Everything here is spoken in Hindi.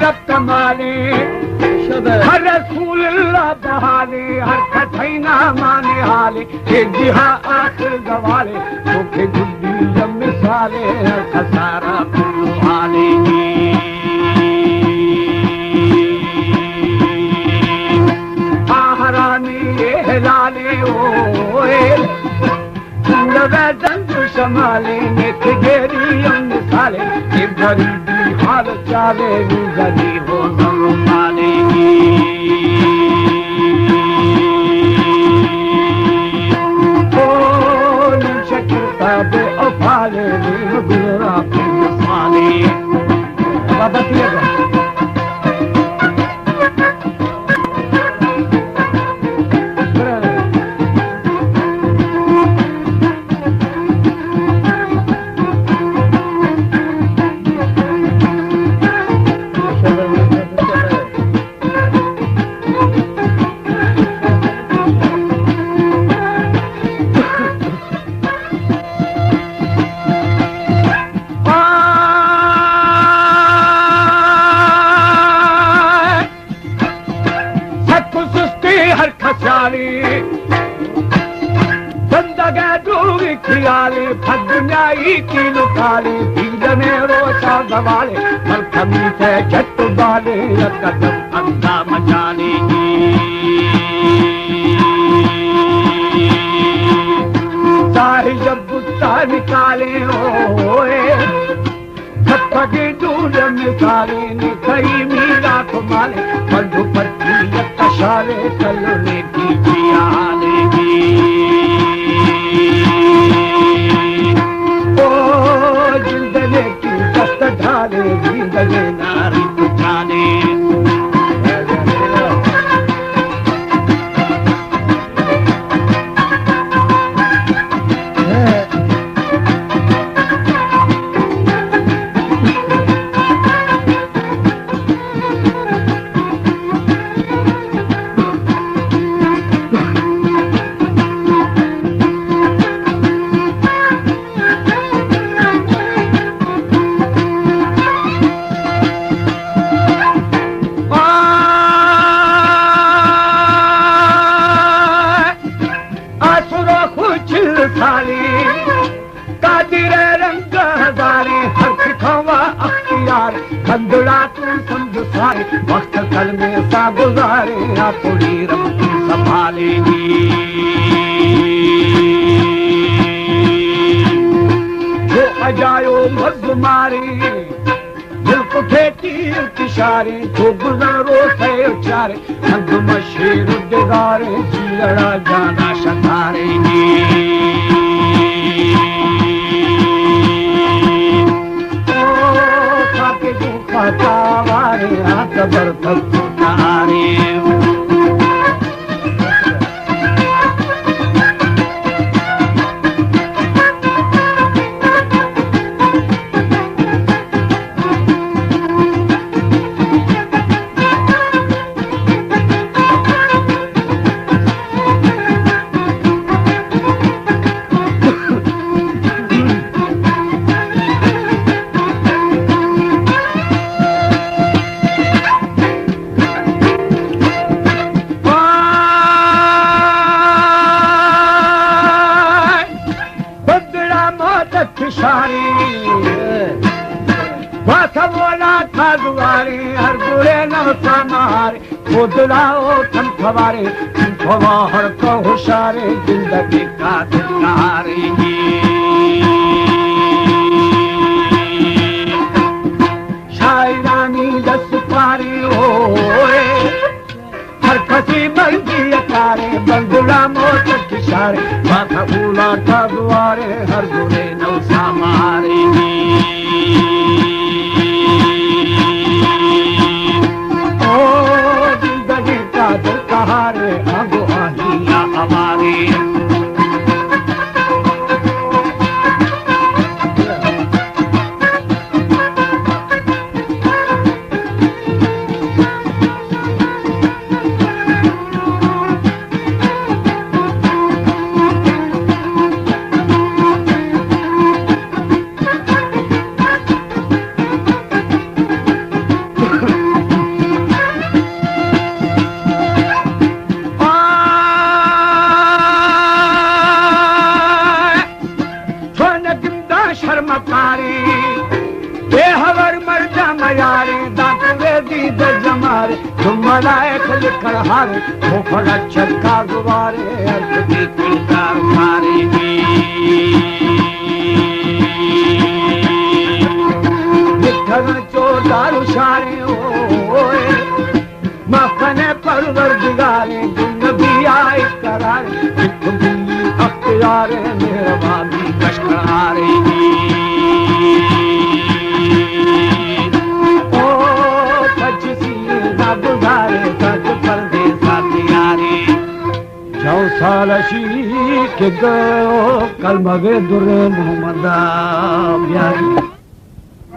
रब कमाले हर रसूल अल्लाह बहाले हर कठैना माने हाले के जिहा आखिर गवाले तो के गुड्डी जब मिसाले हर खसारा कुल्लू हाले आहरानी ये लाले ओए दंग संभाले नित गेरी हम मिसाले ये गरीबी हाल चाले गरीब हो संभालेगी ओ निशक्ता बे अफाले गुरा पे मिसाले बाबा तिया वाले मलखमी से झट वाले कदम अंदा मचालेगी साही जब गुस्सा निकाले होए थपके दूर निकाले कई मीरा कुमाले मधुपति कशाले चलने की जियालेगी ढाले जिंदगी नारी पुछाने वक्त कल में सा गुजारे पूरी रब संभालेगी जो अजायो मज मारे दिल को खेती इशारे जो गुजारो से उचारे अंग मशीर दिगारे लड़ा जाना शतारेगी तावारे आकबर तक तारे खुदलाओ थम खबारे हर को होशारे जिंदगी का दिलारेगी शायरानी दस पारी होए हर कसी मर्जी अकारे बंगुला मोट किशारे माथा उला था दुआरे हर बुरे नौ सामारेगी हमारे आगो आहिया हमारे मकारी बेहवर मर्जा मयारी दांत वेदी द जमारे तुम मलाइक लिखण हारे वो फड़ा चक्का गुवारे अर्थ की कुलकार मारे लिखण चो दारू शारे ओए मखने परवरदिगारे नबी आए करारे तुम अख्तियार मेहरबानी कशकारे ओ सच्ची ना गुजारे सच परदेसा तियारे जो सालशी के गयो कलमगे दुर मोहम्मद प्यारी